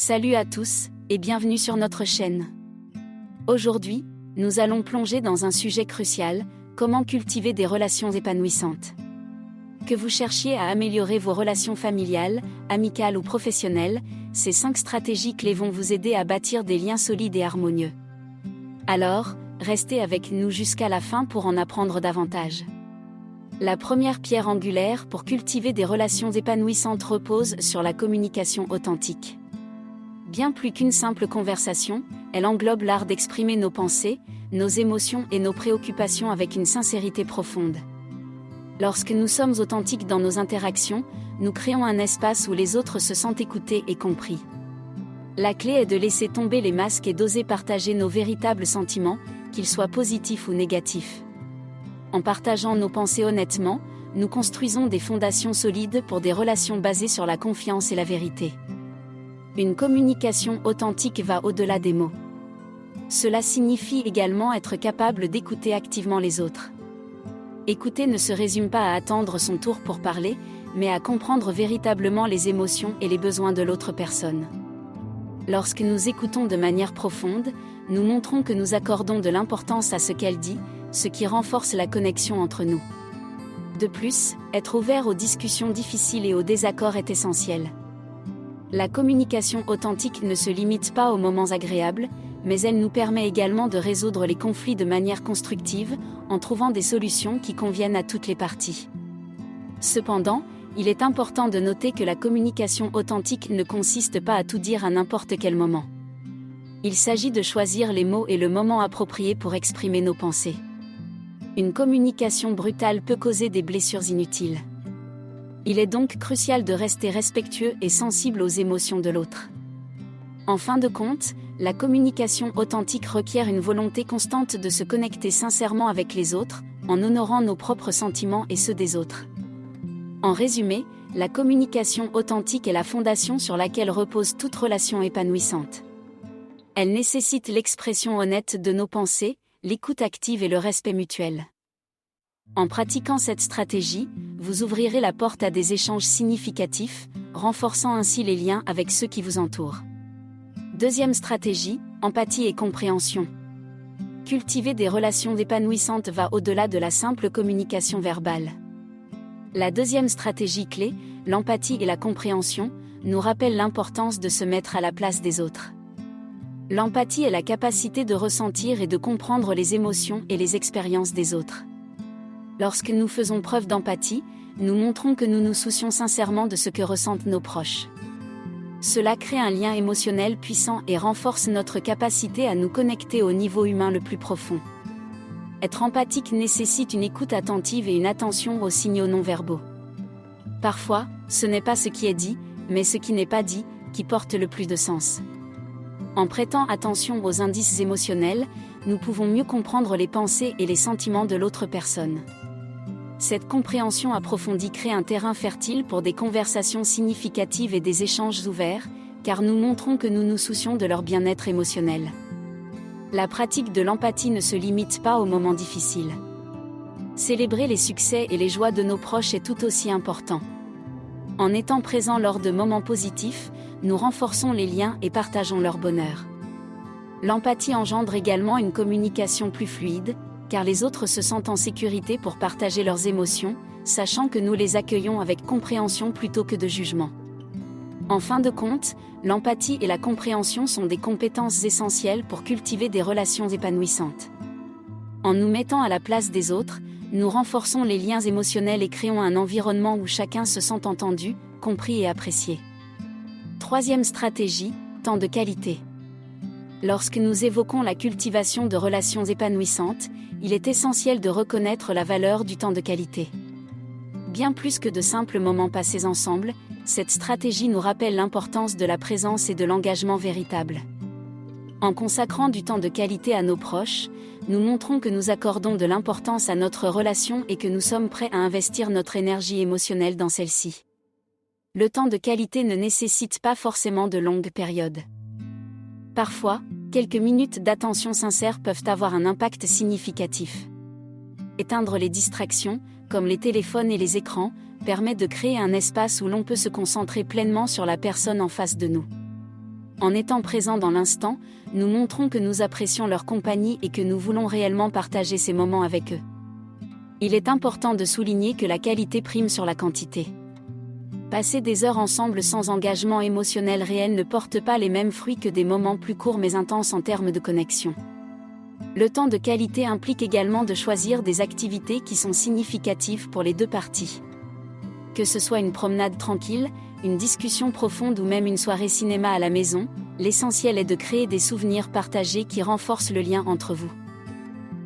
Salut à tous, et bienvenue sur notre chaîne. Aujourd'hui, nous allons plonger dans un sujet crucial, comment cultiver des relations épanouissantes. Que vous cherchiez à améliorer vos relations familiales, amicales ou professionnelles, ces 5 stratégies clés vont vous aider à bâtir des liens solides et harmonieux. Alors, restez avec nous jusqu'à la fin pour en apprendre davantage. La première pierre angulaire pour cultiver des relations épanouissantes repose sur la communication authentique. Bien plus qu'une simple conversation, elle englobe l'art d'exprimer nos pensées, nos émotions et nos préoccupations avec une sincérité profonde. Lorsque nous sommes authentiques dans nos interactions, nous créons un espace où les autres se sentent écoutés et compris. La clé est de laisser tomber les masques et d'oser partager nos véritables sentiments, qu'ils soient positifs ou négatifs. En partageant nos pensées honnêtement, nous construisons des fondations solides pour des relations basées sur la confiance et la vérité. Une communication authentique va au-delà des mots. Cela signifie également être capable d'écouter activement les autres. Écouter ne se résume pas à attendre son tour pour parler, mais à comprendre véritablement les émotions et les besoins de l'autre personne. Lorsque nous écoutons de manière profonde, nous montrons que nous accordons de l'importance à ce qu'elle dit, ce qui renforce la connexion entre nous. De plus, être ouvert aux discussions difficiles et aux désaccords est essentiel. La communication authentique ne se limite pas aux moments agréables, mais elle nous permet également de résoudre les conflits de manière constructive, en trouvant des solutions qui conviennent à toutes les parties. Cependant, il est important de noter que la communication authentique ne consiste pas à tout dire à n'importe quel moment. Il s'agit de choisir les mots et le moment approprié pour exprimer nos pensées. Une communication brutale peut causer des blessures inutiles. Il est donc crucial de rester respectueux et sensible aux émotions de l'autre. En fin de compte, la communication authentique requiert une volonté constante de se connecter sincèrement avec les autres, en honorant nos propres sentiments et ceux des autres. En résumé, la communication authentique est la fondation sur laquelle repose toute relation épanouissante. Elle nécessite l'expression honnête de nos pensées, l'écoute active et le respect mutuel. En pratiquant cette stratégie, vous ouvrirez la porte à des échanges significatifs, renforçant ainsi les liens avec ceux qui vous entourent. Deuxième stratégie, empathie et compréhension. Cultiver des relations épanouissantes va au-delà de la simple communication verbale. La deuxième stratégie clé, l'empathie et la compréhension, nous rappelle l'importance de se mettre à la place des autres. L'empathie est la capacité de ressentir et de comprendre les émotions et les expériences des autres. Lorsque nous faisons preuve d'empathie, nous montrons que nous nous soucions sincèrement de ce que ressentent nos proches. Cela crée un lien émotionnel puissant et renforce notre capacité à nous connecter au niveau humain le plus profond. Être empathique nécessite une écoute attentive et une attention aux signaux non-verbaux. Parfois, ce n'est pas ce qui est dit, mais ce qui n'est pas dit, qui porte le plus de sens. En prêtant attention aux indices émotionnels, nous pouvons mieux comprendre les pensées et les sentiments de l'autre personne. Cette compréhension approfondie crée un terrain fertile pour des conversations significatives et des échanges ouverts, car nous montrons que nous nous soucions de leur bien-être émotionnel. La pratique de l'empathie ne se limite pas aux moments difficiles. Célébrer les succès et les joies de nos proches est tout aussi important. En étant présents lors de moments positifs, nous renforçons les liens et partageons leur bonheur. L'empathie engendre également une communication plus fluide, car les autres se sentent en sécurité pour partager leurs émotions, sachant que nous les accueillons avec compréhension plutôt que de jugement. En fin de compte, l'empathie et la compréhension sont des compétences essentielles pour cultiver des relations épanouissantes. En nous mettant à la place des autres, nous renforçons les liens émotionnels et créons un environnement où chacun se sent entendu, compris et apprécié. Troisième stratégie, temps de qualité. Lorsque nous évoquons la cultivation de relations épanouissantes, il est essentiel de reconnaître la valeur du temps de qualité. Bien plus que de simples moments passés ensemble, cette stratégie nous rappelle l'importance de la présence et de l'engagement véritable. En consacrant du temps de qualité à nos proches, nous montrons que nous accordons de l'importance à notre relation et que nous sommes prêts à investir notre énergie émotionnelle dans celle-ci. Le temps de qualité ne nécessite pas forcément de longues périodes. Parfois, quelques minutes d'attention sincère peuvent avoir un impact significatif. Éteindre les distractions, comme les téléphones et les écrans, permet de créer un espace où l'on peut se concentrer pleinement sur la personne en face de nous. En étant présents dans l'instant, nous montrons que nous apprécions leur compagnie et que nous voulons réellement partager ces moments avec eux. Il est important de souligner que la qualité prime sur la quantité. Passer des heures ensemble sans engagement émotionnel réel ne porte pas les mêmes fruits que des moments plus courts mais intenses en termes de connexion. Le temps de qualité implique également de choisir des activités qui sont significatives pour les deux parties. Que ce soit une promenade tranquille, une discussion profonde ou même une soirée cinéma à la maison, l'essentiel est de créer des souvenirs partagés qui renforcent le lien entre vous.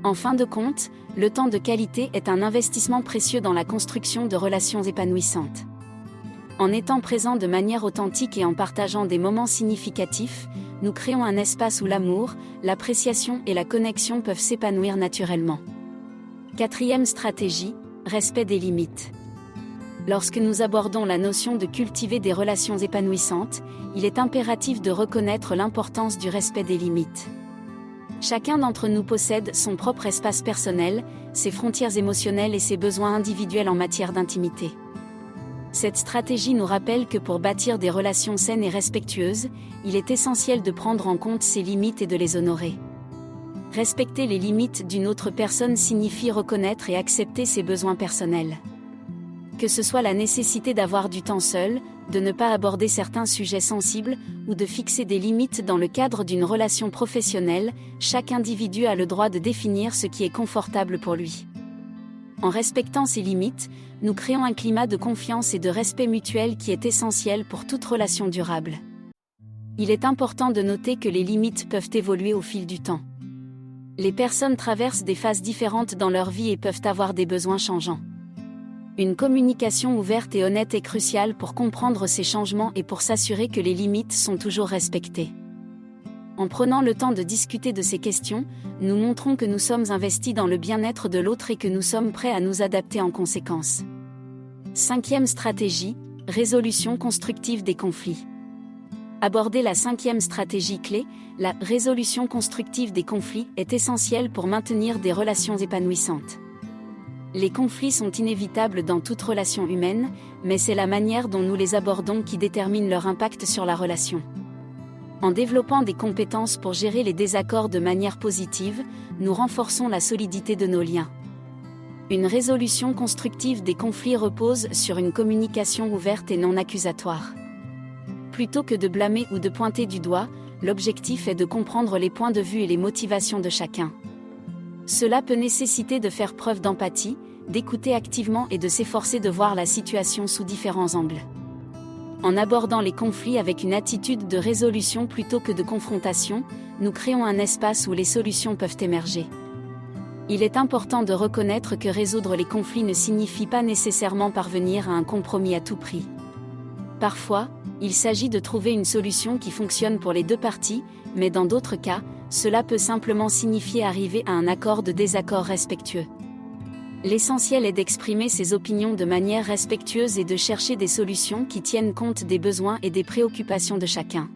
En fin de compte, le temps de qualité est un investissement précieux dans la construction de relations épanouissantes. En étant présents de manière authentique et en partageant des moments significatifs, nous créons un espace où l'amour, l'appréciation et la connexion peuvent s'épanouir naturellement. 4e stratégie, respect des limites. Lorsque nous abordons la notion de cultiver des relations épanouissantes, il est impératif de reconnaître l'importance du respect des limites. Chacun d'entre nous possède son propre espace personnel, ses frontières émotionnelles et ses besoins individuels en matière d'intimité. Cette stratégie nous rappelle que pour bâtir des relations saines et respectueuses, il est essentiel de prendre en compte ces limites et de les honorer. Respecter les limites d'une autre personne signifie reconnaître et accepter ses besoins personnels. Que ce soit la nécessité d'avoir du temps seul, de ne pas aborder certains sujets sensibles, ou de fixer des limites dans le cadre d'une relation professionnelle, chaque individu a le droit de définir ce qui est confortable pour lui. En respectant ces limites, nous créons un climat de confiance et de respect mutuel qui est essentiel pour toute relation durable. Il est important de noter que les limites peuvent évoluer au fil du temps. Les personnes traversent des phases différentes dans leur vie et peuvent avoir des besoins changeants. Une communication ouverte et honnête est cruciale pour comprendre ces changements et pour s'assurer que les limites sont toujours respectées. En prenant le temps de discuter de ces questions, nous montrons que nous sommes investis dans le bien-être de l'autre et que nous sommes prêts à nous adapter en conséquence. 5e stratégie, résolution constructive des conflits. Aborder la 5e stratégie clé, la résolution constructive des conflits, est essentielle pour maintenir des relations épanouissantes. Les conflits sont inévitables dans toute relation humaine, mais c'est la manière dont nous les abordons qui détermine leur impact sur la relation. En développant des compétences pour gérer les désaccords de manière positive, nous renforçons la solidité de nos liens. Une résolution constructive des conflits repose sur une communication ouverte et non accusatoire. Plutôt que de blâmer ou de pointer du doigt, l'objectif est de comprendre les points de vue et les motivations de chacun. Cela peut nécessiter de faire preuve d'empathie, d'écouter activement et de s'efforcer de voir la situation sous différents angles. En abordant les conflits avec une attitude de résolution plutôt que de confrontation, nous créons un espace où les solutions peuvent émerger. Il est important de reconnaître que résoudre les conflits ne signifie pas nécessairement parvenir à un compromis à tout prix. Parfois, il s'agit de trouver une solution qui fonctionne pour les deux parties, mais dans d'autres cas, cela peut simplement signifier arriver à un accord de désaccord respectueux. L'essentiel est d'exprimer ses opinions de manière respectueuse et de chercher des solutions qui tiennent compte des besoins et des préoccupations de chacun.